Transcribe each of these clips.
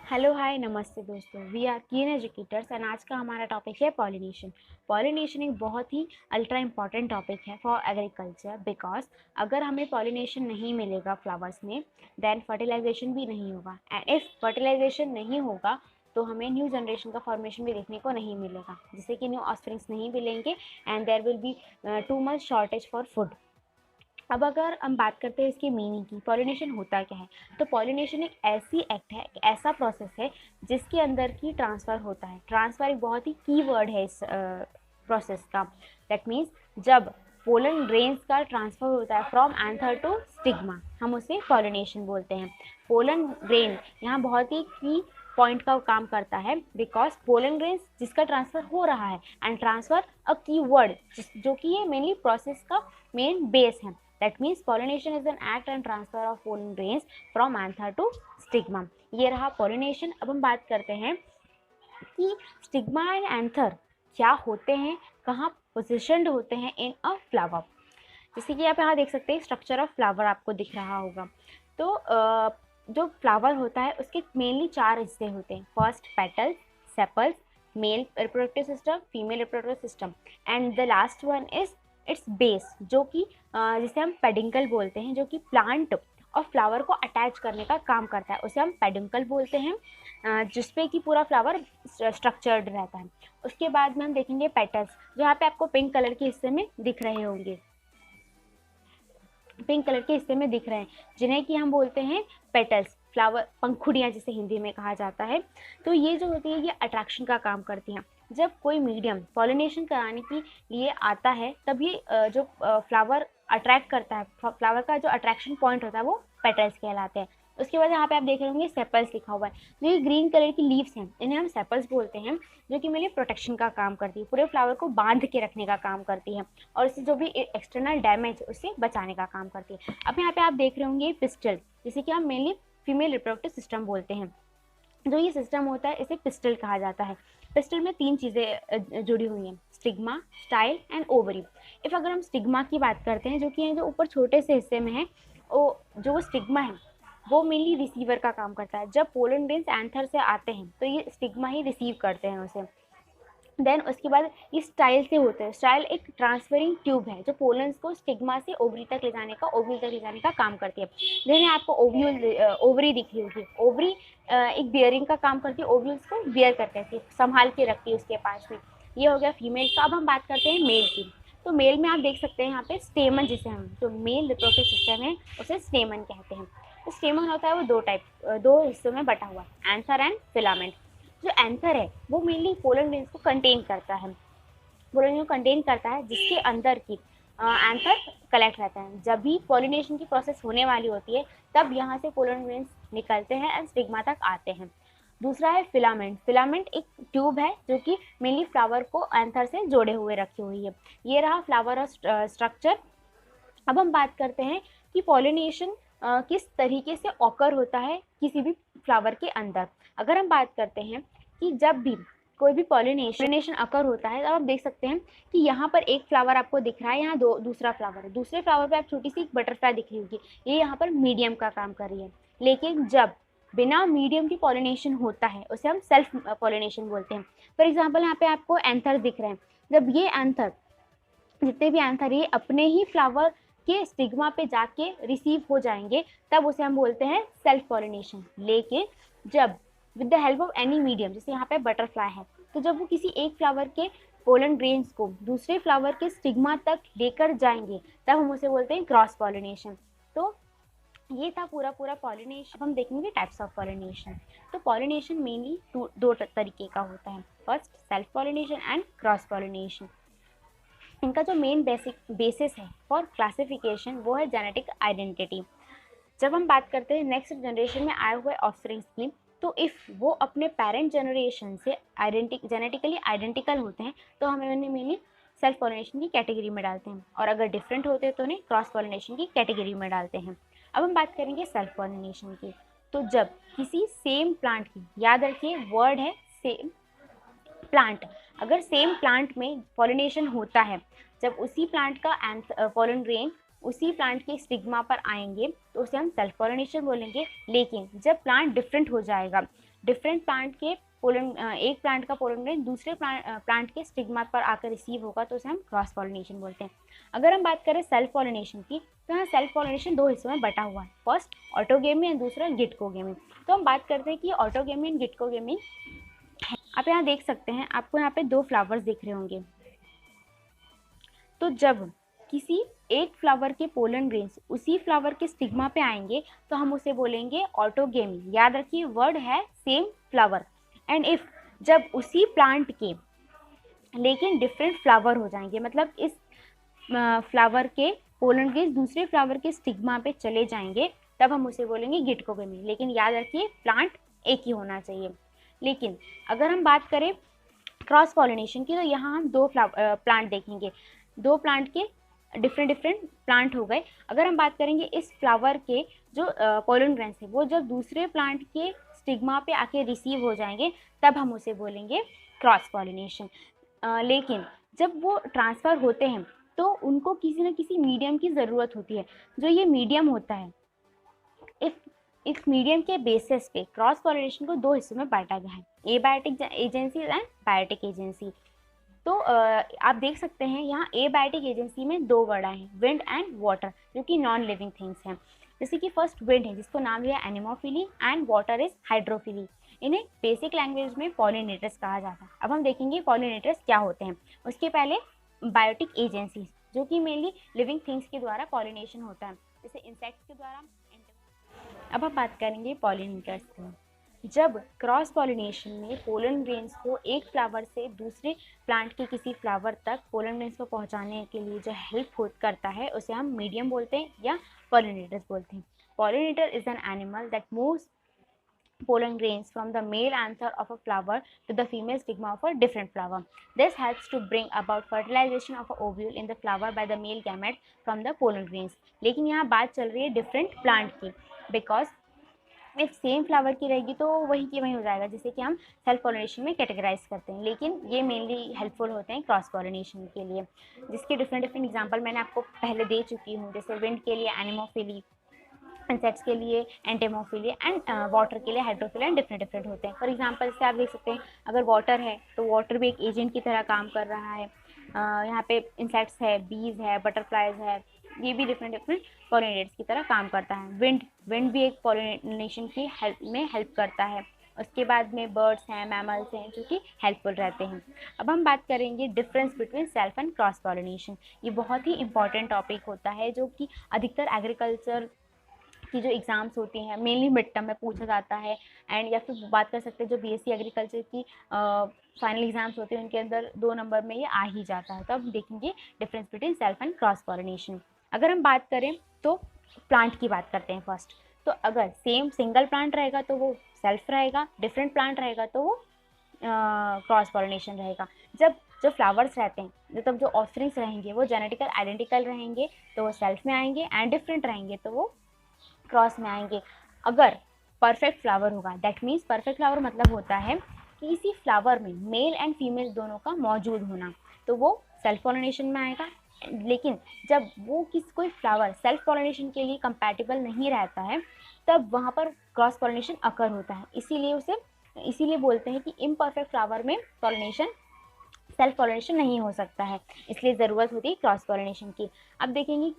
Hello hi नमस्ते दोस्तों, we are keen educators and आज का हमारा टॉपिक है पॉलिनेशन। पॉलिनेशन एक बहुत ही अल्ट्रा इम्पॉर्टेंट टॉपिक है फॉर एग्रीकल्चर बिकॉज अगर हमें पॉलिनेशन नहीं मिलेगा फ्लावर्स में देन फर्टिलाइजेशन भी नहीं होगा एंड इफ फर्टिलाइजेशन नहीं होगा तो हमें न्यू जनरेशन का फॉर्मेशन भी देखने को नहीं मिलेगा, जिससे कि न्यू ऑफस्प्रिंग्स नहीं मिलेंगे and there will be too much shortage for food. अब अगर हम बात करते हैं इसकी मीनिंग की, पॉलिनेशन होता क्या है, तो पॉलिनेशन एक ऐसी एक्ट है, एक ऐसा प्रोसेस है जिसके अंदर की ट्रांसफ़र होता है। ट्रांसफ़र एक बहुत ही की वर्ड है इस प्रोसेस का। दैट मीन्स जब पोलन ग्रेन्स का ट्रांसफ़र होता है फ्रॉम एंथर टू स्टिग्मा, हम उसे पॉलिनेशन बोलते हैं। पोलन ग्रेन यहाँ बहुत ही की पॉइंट का काम करता है बिकॉज पोलन ग्रेन्स जिसका ट्रांसफ़र हो रहा है एंड ट्रांसफ़र अ की वर्ड जो कि ये मेनली प्रोसेस का मेन बेस है। That means pollination is an act and transfer of pollen grains from anther to stigma. ये रहा pollination। अब हम बात करते हैं कि स्टिग्मा एंड एंथर क्या होते हैं, कहाँ पोजिशनड होते हैं इन अ फ्लावर। जैसे कि आप यहाँ देख सकते हैं स्ट्रक्चर ऑफ फ्लावर आपको दिख रहा होगा। तो जो फ्लावर होता है उसके मेनली 4 हिस्से होते हैं। First petal, sepals, male reproductive system, female reproductive system and the last one is it's base, जो कि जिसे हम पेडिंकल बोलते हैं, जो कि प्लांट और फ्लावर को अटैच करने का काम करता है, उसे हम पेडिंकल बोलते हैं, जिसपे कि पूरा फ्लावर स्ट्रक्चर्ड रहता है। उसके बाद में हम देखेंगे पेटल्स, जो यहाँ पे आपको पिंक कलर के हिस्से में दिख रहे होंगे, पिंक कलर के हिस्से में दिख रहे हैं, जिन्हें कि हम बोलते हैं पेटल्स, फ्लावर पंखुड़ियाँ जिसे हिंदी में कहा जाता है। तो ये जो होती है ये अट्रैक्शन का काम करती हैं। जब कोई मीडियम पॉलिनेशन कराने के लिए आता है तब ये जो फ्लावर अट्रैक्ट करता है, फ्लावर का जो अट्रैक्शन पॉइंट होता है वो पेटल्स कहलाते हैं। उसके बाद यहाँ पे आप देख रहे होंगे सेपल्स लिखा हुआ है। जो ये ग्रीन कलर की लीव्स हैं इन्हें हम सेपल्स बोलते हैं, जो कि मेरे प्रोटेक्शन का काम करती है, पूरे फ्लावर को बांध के रखने का काम करती है और इससे जो भी एक्सटर्नल डैमेज उससे बचाने का काम करती है। अब यहाँ पे आप देख रहे होंगे पिस्टल, जिसे कि हम मेनली फीमेल रिप्रोडक्टिव सिस्टम बोलते हैं। जो ये सिस्टम होता है इसे पिस्टल कहा जाता है। पिस्टल में 3 चीज़ें जुड़ी हुई हैं, stigma, style and ovary. If अगर हम स्टिग्मा की बात करते हैं, जो कि जो ऊपर छोटे से हिस्से में है, वो जो स्टिग्मा है वो मेनली रिसीवर का काम करता है। जब पोलन ग्रेन्स एंथर से आते हैं तो ये स्टिग्मा ही रिसीव करते हैं उसे। देन उसके बाद ये स्टाइल से होते हैं। स्टाइल एक ट्रांसफरिंग ट्यूब है जो पोलन्स को स्टिग्मा से ओवरी तक ले जाने का, ओव्यूल तक ले जाने का काम करती है। जैसे आपको ओवरी दिख रही होगी, ओवरी एक बियरिंग का काम करती है, ओव्यूल्स को बियर करते हैं, संभाल के रखती है उसके पास में। ये हो गया फीमेल का। अब हम बात करते हैं मेल की। तो मेल में आप देख सकते हैं यहाँ पे स्टेमन, जिसे हम जो मेल रिप्रोडक्टिव सिस्टम है उसे स्टेमन कहते हैं। तो स्टेमन होता है वो 2 हिस्सों में बटा हुआ, एंथर एंड फिलामेंट। जो एंथर है वो मेनली पोलन ग्रेन्स को कंटेन करता है, पोलन को कंटेन करता है, जिसके अंदर की एंथर कलेक्ट रहता है। जब भी पॉलिनेशन की प्रोसेस होने वाली होती है तब यहाँ से पोलन ग्रेन्स निकलते हैं एंड स्टिग्मा तक आते हैं। दूसरा है फिलामेंट। फिलामेंट एक ट्यूब है जो कि मेनली फ्लावर को एंथर से जोड़े हुए रखी हुई है। ये रहा फ्लावर और स्ट्रक्चर। अब हम बात करते हैं कि पॉलिनेशन किस तरीके से ऑकर होता है किसी भी फ्लावर के अंदर। अगर हम बात करते हैं कि जब भी कोई भी पॉलिनेशन अकर होता है तब आप देख सकते हैं कि यहाँ पर एक फ्लावर आपको दिख रहा है, यहाँ दूसरा फ्लावर है, दूसरे फ्लावर पे आप छोटी सी बटरफ्लाई दिख रही होगी, ये यहाँ पर मीडियम का काम कर रही है। लेकिन जब बिना मीडियम की पॉलिनेशन होता है उसे हम सेल्फ पॉलिनेशन बोलते हैं। फॉर एग्जाम्पल यहाँ पे आपको एंथर दिख रहे हैं, जब ये एंथर, जितने भी एंथर ये अपने ही फ्लावर के स्टिग्मा पे जाके रिसीव हो जाएंगे तब उसे हम बोलते हैं सेल्फ पॉलिनेशन। लेकिन जब with the help of any medium, जैसे यहाँ पे बटरफ्लाई है, तो जब वो किसी एक फ्लावर के पोलन ग्रेन्स को दूसरे फ्लावर के स्टिग्मा तक लेकर जाएंगे तब हम उसे बोलते हैं क्रॉस पॉलिनेशन। तो ये था पूरा पॉलिनेशन। अब हम देखेंगे टाइप्स ऑफ पॉलिनेशन। तो पॉलिनेशन मेनली 2 तरीके का होता है, first self pollination and cross pollination. इनका जो मेन बेसिस है फॉर क्लासिफिकेशन वो है जेनेटिक आइडेंटिटी। जब हम बात करते हैं नेक्स्ट जनरेशन में आए हुए ऑफस्प्रिंग्स की, तो इफ़ वो अपने पेरेंट जनरेशन से जेनेटिकली आइडेंटिकल होते हैं तो हमें उन्हें मेनली सेल्फ पॉलिनेशन की कैटेगरी में डालते हैं, और अगर डिफरेंट होते हैं तो उन्हें क्रॉस पॉलिनेशन की कैटेगरी में डालते हैं। अब हम बात करेंगे सेल्फ पॉलिनेशन की। तो जब किसी सेम प्लांट की, याद रखिए वर्ड है सेम प्लांट, अगर सेम प्लांट में पॉलिनेशन होता है, जब उसी प्लांट का पोलन ग्रेन उसी प्लांट के स्टिग्मा पर आएंगे तो उसे हम सेल्फ पॉलिनेशन बोलेंगे। लेकिन जब प्लांट डिफरेंट हो जाएगा, डिफरेंट प्लांट के पोलन एक प्लांट का पोलन ग्रेन दूसरे प्लांट के स्टिग्मा पर आकर रिसीव होगा तो उसे हम क्रॉस पॉलिनेशन बोलते हैं। अगर हम बात करें सेल्फ पॉलिनेशन की, तो यहाँ सेल्फ पॉलिनेशन दो हिस्सों में बटा हुआ है, फर्स्ट ऑटोगेमी एंड दूसरा गिटकोगेमी। तो हम बात करते हैं कि ऑटोगेमी एंड गिटकोगेमी। आप यहाँ देख सकते हैं, आपको यहाँ पे दो फ्लावर्स दिख रहे होंगे। तो जब किसी एक फ्लावर के पोलन ग्रेन्स उसी फ्लावर के स्टिग्मा पे आएंगे तो हम उसे बोलेंगे ऑटोगेमी। याद रखिए वर्ड है सेम फ्लावर। एंड इफ जब उसी प्लांट के लेकिन डिफरेंट फ्लावर हो जाएंगे, मतलब इस फ्लावर के पोलन ग्रेन्स दूसरे फ्लावर के स्टिग्मा पे चले जाएंगे, तब हम उसे बोलेंगे गिटकोगेमी। लेकिन याद रखिए प्लांट एक ही होना चाहिए। लेकिन अगर हम बात करें क्रॉस पॉलिनेशन की, तो यहाँ हम दो प्लांट देखेंगे, दो प्लांट के डिफरेंट प्लांट हो गए। अगर हम बात करेंगे इस फ्लावर के जो पोलन ग्रेन्स है वो जब दूसरे प्लांट के स्टिग्मा पे आके रिसीव हो जाएंगे, तब हम उसे बोलेंगे क्रॉस पॉलिनेशन। लेकिन जब वो ट्रांसफ़र होते हैं तो उनको किसी न किसी मीडियम की ज़रूरत होती है। जो ये मीडियम होता है, इस मीडियम के बेसिस पे क्रॉस पॉलिनेशन को दो हिस्सों में बांटा गया है, abiotic agency and biotic agency. तो आप देख सकते हैं यहाँ एबायोटिक एजेंसी में दो वर्ड आए हैं, विंड एंड वाटर, जो कि नॉन लिविंग थिंग्स हैं। जैसे कि फर्स्ट विंड है जिसको नाम लिया anemophily and water is hydrophily. इन्हें बेसिक लैंग्वेज में पॉलिनेटर्स कहा जाता है। अब हम देखेंगे पॉलिनेटर्स क्या होते हैं। उसके पहले बायोटिक एजेंसीज, जो कि मेनली लिविंग थिंग्स के द्वारा पॉलिनेशन होता है, जैसे इंसेक्ट्स के द्वारा। अब हम बात करेंगे पॉलिनेटर्स की। जब क्रॉस पॉलिनेशन में पोलन ग्रेन्स को एक फ्लावर से दूसरे प्लांट के किसी फ्लावर तक पोलन ग्रेन्स को पहुंचाने के लिए जो हेल्प करता है उसे हम मीडियम बोलते हैं या पॉलिनेटर्स बोलते हैं। Pollinator is an animal that moves pollen grains from the male anther of a flower to the female stigma of a different flower. This helps to bring about fertilization of a ovule in the flower by the male gamete from the pollen grains. लेकिन यहाँ बात चल रही है different plant की, because if same flower की रहेगी तो वही की वही हो जाएगा, जिसे कि हम सेल्फ पॉलिनेशन में कैटेगराइज करते हैं। लेकिन ये मेनली हेल्पफुल होते हैं क्रॉस पॉलिनेशन के लिए, जिसके डिफरेंट एग्जाम्पल मैंने आपको पहले दे चुकी हूँ। जैसे विंड के लिए एनिमोफिली, इंसेक्ट्स के लिए एंटेमोफिली एंड वाटर के लिए हाइड्रोफिली एंड डिफरेंट होते हैं। फॉर एग्जांपल से आप देख सकते हैं, अगर वाटर है तो वाटर भी एक एजेंट की तरह काम कर रहा है। यहाँ पे इंसेक्ट्स है, बीज है, बटरफ्लाइज है, ये भी डिफरेंट पॉलिनेटर्स की तरह काम करता है। विंड भी एक पॉलिनेशन की हेल्प करता है। उसके बाद में बर्ड्स हैं, मैमल्स हैं, जो कि हेल्पफुल रहते हैं। अब हम बात करेंगे difference between self and cross pollination. ये बहुत ही इंपॉर्टेंट टॉपिक होता है, जो कि अधिकतर एग्रीकल्चर की जो एग्ज़ाम्स होती हैं मेनली मिड टर्म में पूछा जाता है। एंड या फिर बात कर सकते हैं जो बीएससी एग्रीकल्चर की फाइनल एग्जाम्स होते हैं, उनके अंदर 2 नंबर में ये आ ही जाता है। तो अब देखेंगे difference between self and cross pollination. अगर हम बात करें तो प्लांट की बात करते हैं फर्स्ट। तो अगर सेम सिंगल प्लांट रहेगा तो वो सेल्फ रहेगा, डिफरेंट प्लांट रहेगा तो वो क्रॉस पॉलिनेशन रहेगा। जब जो फ्लावर्स रहते हैं, मतलब जो ऑफरिंग्स रहेंगे वो जेनेटिकल आइडेंटिकल रहेंगे तो वो सेल्फ में आएंगे, एंड डिफरेंट रहेंगे तो वो क्रॉस में आएंगे। अगर परफेक्ट फ्लावर होगा, दैट मीन्स परफेक्ट फ्लावर मतलब होता है कि इसी फ्लावर में मेल एंड फीमेल दोनों का मौजूद होना, तो वो सेल्फ पॉलिनेशन में आएगा। लेकिन जब वो कोई फ्लावर सेल्फ पॉलिनेशन के लिए कंपैटिबल नहीं रहता है, तब वहाँ पर क्रॉस पॉलिनेशन अकर होता है। इसीलिए बोलते हैं कि इम्परफेक्ट फ्लावर में पॉलिनेशन सेल्फ पॉलिनेशन नहीं हो सकता है, इसलिए ज़रूरत होती है क्रॉस पॉलिनेशन की। अब देखेंगे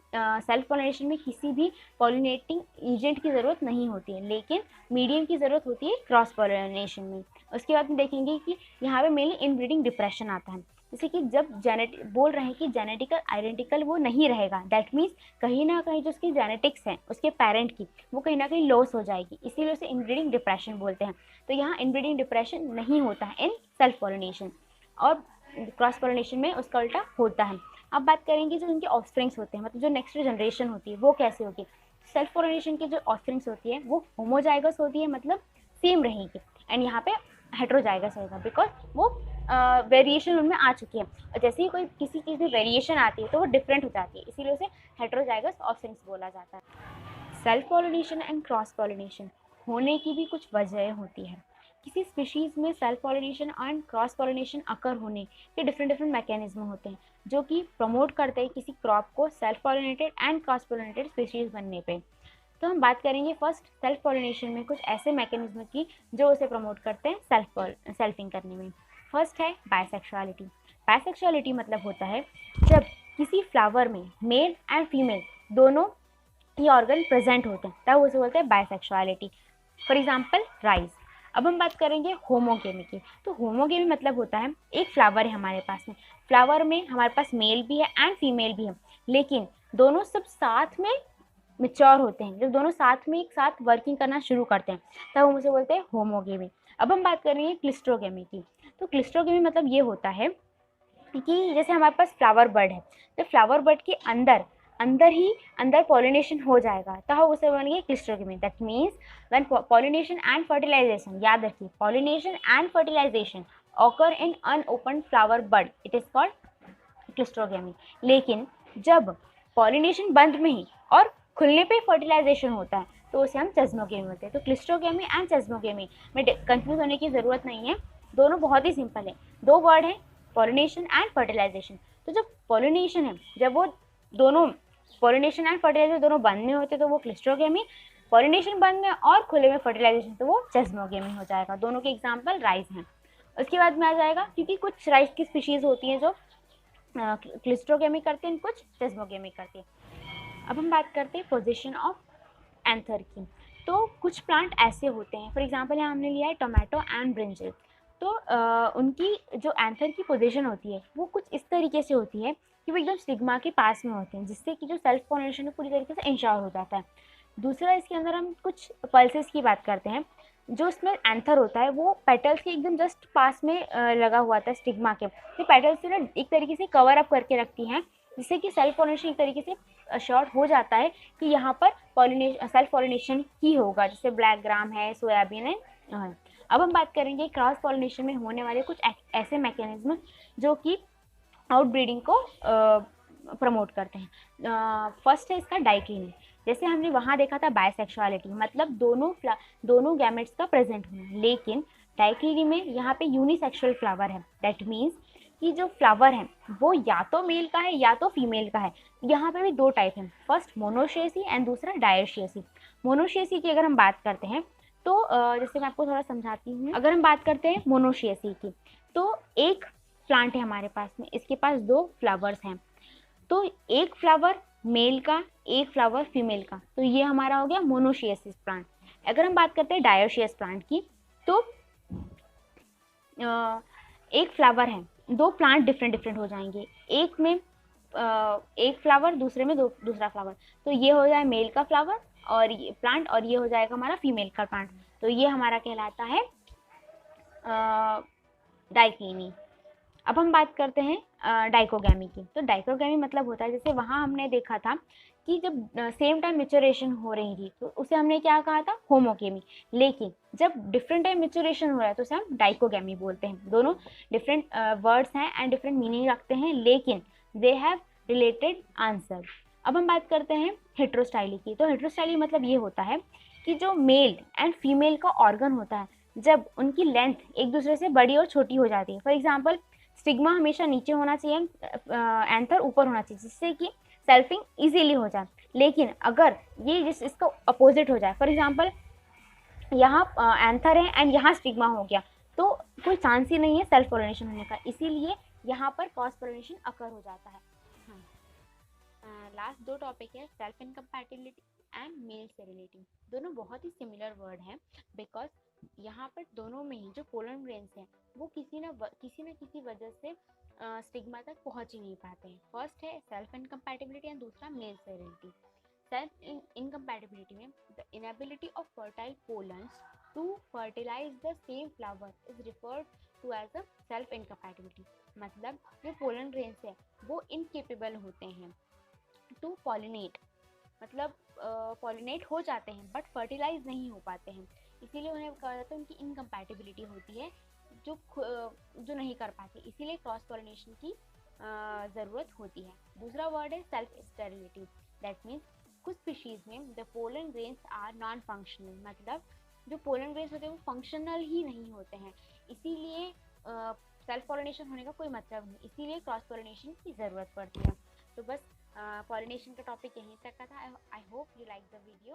सेल्फ पॉलिनेशन में किसी भी पॉलिनेटिंग एजेंट की ज़रूरत नहीं होती है, लेकिन मीडियम की ज़रूरत होती है क्रॉस पॉलिनेशन में। उसके बाद हम देखेंगे कि यहाँ पे मेनली इनब्रीडिंग डिप्रेशन आता है। जैसे कि जब बोल रहे हैं कि जेनेटिकल आइडेंटिकल वो नहीं रहेगा, दैट मीन्स कहीं ना कहीं जो उसकी जेनेटिक्स हैं उसके पेरेंट की, वो कहीं ना कहीं लॉस हो जाएगी, इसीलिए उसे इनब्रीडिंग डिप्रेशन बोलते हैं। तो यहाँ इनब्रीडिंग डिप्रेशन नहीं होता है इन सेल्फ पॉलिनेशन, और क्रॉस पॉलिनेशन में उसका उल्टा होता है। अब बात करेंगे जो उनके ऑफस्प्रिंग्स होते हैं, मतलब जो नेक्स्ट जनरेशन होती है वो कैसे होगी। सेल्फ पॉलिनेशन की जो ऑफस्प्रिंग्स होती है वो होमोजाइगस होती है, मतलब सेम रहेगी, एंड यहाँ पे हेट्रोजाइगस होगा, बिकॉज वो वेरिएशन उनमें आ चुकी है। और जैसे ही कोई किसी चीज़ में वेरिएशन आती है तो वो डिफरेंट हो जाती है, इसीलिए उसे हेट्रोजाइगस ऑफस्प्रिंग्स बोला जाता है। Self pollination and cross pollination होने की भी कुछ वजह होती है। किसी स्पीशीज़ में self pollination and cross pollination occur होने के डिफरेंट मैकेनिज्म होते हैं, जो कि प्रमोट करते हैं किसी क्रॉप को self pollinated and cross pollinated species बनने पे। तो हम बात करेंगे फर्स्ट सेल्फ पॉलिनेशन में कुछ ऐसे मैकेनिज्म की जो उसे प्रमोट करते हैं सेल्फिंग करने में। फर्स्ट है बायसेक्सुअलिटी। बायसेक्सुअलिटी मतलब होता है जब किसी फ्लावर में मेल एंड फीमेल दोनों ये ऑर्गन प्रेजेंट होते हैं तब उसे बोलते हैं बायसेक्सुअलिटी। For example rice. अब हम बात करेंगे होमोगेमी की। तो होमोगेमी मतलब होता है एक फ्लावर है हमारे पास में, फ्लावर में हमारे पास मेल भी है एंड फीमेल भी है, लेकिन दोनों सब साथ में मिच्योर होते हैं। जब दोनों साथ में एक साथ वर्किंग करना शुरू करते हैं तब हम उसे बोलते हैं होमोगेमी। अब हम बात करेंगे क्लिस्ट्रोगेमी की। तो क्लिस्ट्रोगेमी मतलब ये होता है कि जैसे हमारे पास फ्लावर बर्ड है, तो फ्लावर बर्ड के अंदर पॉलिनेशन हो जाएगा तो हम उसे बोलेंगे cleistogamy. That means when pollination and fertilisation, याद रखिए pollination and fertilisation occur in unopen flower bud, it is called cleistogamy. लेकिन जब पॉलिनेशन बंद में ही और खुलने पे फर्टिलाइजेशन होता है तो उसे हम चेस्मोगेमी बोलते हैं। तो क्लिस्ट्रोगेमी एंड चेस्मोगेमी में कंफ्यूज होने की ज़रूरत नहीं है, दोनों बहुत ही सिंपल है। दो वर्ड है, पॉलिनेशन एंड फर्टिलाइजेशन। तो जब पॉलिनेशन है, जब वो दोनों पॉलिनेशन एंड फर्टिलाइजेशन दोनों बंद में होते तो वो क्लिस्ट्रोगेमी, पॉलिनेशन बंद में और खुले में फर्टिलाइजेशन तो वो चेस्मोगेमी हो जाएगा। दोनों के एग्जाम्पल राइस हैं। उसके बाद में आ जाएगा, क्योंकि कुछ राइस की स्पीशीज़ होती हैं जो क्लिस्ट्रोगेमी करते हैं, कुछ चेस्मोगेमी करते हैं। अब हम बात करते हैं पोजीशन ऑफ एंथर की। तो कुछ प्लांट ऐसे होते हैं, फॉर एग्जांपल यहाँ हमने लिया है टोमेटो एंड ब्रिंजल। तो उनकी जो एंथर की पोजीशन होती है वो कुछ इस तरीके से होती है कि वो एकदम स्टिग्मा के पास में होते हैं, जिससे कि जो सेल्फ पोलिनेशन है पूरी तरीके से इंश्योर हो जाता है। दूसरा, इसके अंदर हम कुछ पल्सेस की बात करते हैं। जो इसमें एंथर होता है वो पेटल्स के एकदम जस्ट पास में लगा हुआ था स्टिग्मा के। ये पेटल्स ना एक तरीके से कवर अप करके रखती हैं, जिससे कि सेल्फ पॉलिनेशन एक तरीके से अश्योर्ड हो जाता है कि यहाँ पर सेल्फ पॉलिनेशन ही होगा, जैसे ब्लैक ग्राम है, सोयाबीन है। अब हम बात करेंगे क्रॉस पॉलिनेशन में होने वाले कुछ ऐसे मैकेनिज्म जो कि आउट ब्रीडिंग को प्रमोट करते हैं। फर्स्ट है इसका डाइक्लिनी। जैसे हमने वहाँ देखा था बायसेक्सुअलिटी, मतलब दोनों गैमेट्स का प्रेजेंट होना, लेकिन डाइक्लिनी में यहाँ पे यूनिसेक्सुअल फ्लावर है। दैट मीन्स कि जो फ्लावर है वो या तो मेल का है या तो फीमेल का है। यहाँ पे भी दो टाइप हैं, फर्स्ट मोनोशिएसी एंड दूसरा डायोशिएसी। मोनोशिएसी की अगर हम बात करते हैं तो जैसे मैं आपको थोड़ा समझाती हूँ। अगर हम बात करते हैं मोनोशिएसी की, तो एक प्लांट है हमारे पास में, इसके पास दो फ्लावर्स हैं, तो एक फ्लावर मेल का एक फ्लावर फीमेल का, तो ये हमारा हो गया मोनोशिएसिस प्लांट। अगर हम बात करते हैं डायोशियस प्लांट की, तो एक फ्लावर है, दो प्लांट डिफरेंट हो जाएंगे, एक में एक फ्लावर, दूसरे में दूसरा फ्लावर, तो ये हो जाए मेल का फ्लावर और ये प्लांट, और ये हो जाएगा हमारा फीमेल का प्लांट। तो ये हमारा कहलाता है डाइक्लिनी। अब हम बात करते हैं डाइकोगैमी की। तो डाइकोगैमी मतलब होता है, जैसे वहाँ हमने देखा था कि जब सेम टाइम मैच्योरेशन हो रही थी तो उसे हमने क्या कहा था, होमोगेमी। लेकिन जब डिफरेंट टाइम मैच्योरेशन हो रहा है तो उसे हम डाइकोगैमी बोलते हैं। दोनों डिफरेंट वर्ड्स हैं एंड डिफरेंट मीनिंग रखते हैं, लेकिन दे हैव रिलेटेड आंसर। अब हम बात करते हैं हेट्रोस्टाइली की। तो हेट्रोस्टाइली मतलब ये होता है कि जो मेल एंड फीमेल का ऑर्गन होता है, जब उनकी लेंथ एक दूसरे से बड़ी और छोटी हो जाती है। फॉर एग्जाम्पल स्टिग्मा हमेशा नीचे होना चाहिए, एंथर ऊपर होना चाहिए, जिससे कि सेल्फिंग इजीली हो जाए। लेकिन अगर ये इसका अपोजिट हो जाए, फॉर एग्जांपल यहाँ एंथर है एंड यहाँ स्टिग्मा हो गया, तो कोई चांस ही नहीं है सेल्फ पोलिनेशन होने का, इसीलिए यहाँ पर क्रॉस पोलिनेशन अकर हो जाता है। लास्ट दो टॉपिक है self incompatibility and male sterility. दोनों बहुत ही सिमिलर वर्ड हैं, बिकॉज यहाँ पर दोनों में ही जो पोलन ग्रेन्स हैं वो किसी न किसी वजह से स्टिग्मा तक पहुँच ही नहीं पाते हैं। फर्स्ट है सेल्फ इनकम्पैटिबिलिटी एंड दूसरा मेल सेरेनिटी। सेल्फ इनकम्पैटिबिलिटी में the inability of fertile pollens to fertilise the same flower is referred to as a self incompatibility. मतलब जो पोलन ग्रेन्स है वो इनकेपेबल होते हैं टू पॉलिनेट, मतलब पॉलिनेट हो जाते हैं बट फर्टिलाइज नहीं हो पाते हैं, इसीलिए उन्हें कहा जाता है उनकी इनकम्पैटिबिलिटी होती है, जो नहीं कर पाते, इसीलिए क्रॉस पॉलिनेशन की ज़रूरत होती है। दूसरा वर्ड है सेल्फ स्टेरिलिटी। दैट मीन्स कुछ स्पीशीज़ में the pollen grains are non functional, मतलब जो पोलन ग्रेन्स होते हैं वो फंक्शनल ही नहीं होते हैं, इसीलिए सेल्फ पॉलिनेशन होने का कोई मतलब नहीं, इसीलिए क्रॉस पॉलिनेशन की ज़रूरत पड़ती है। तो बस पॉलिनेशन का टॉपिक यहीं तक का था। I hope you like the video.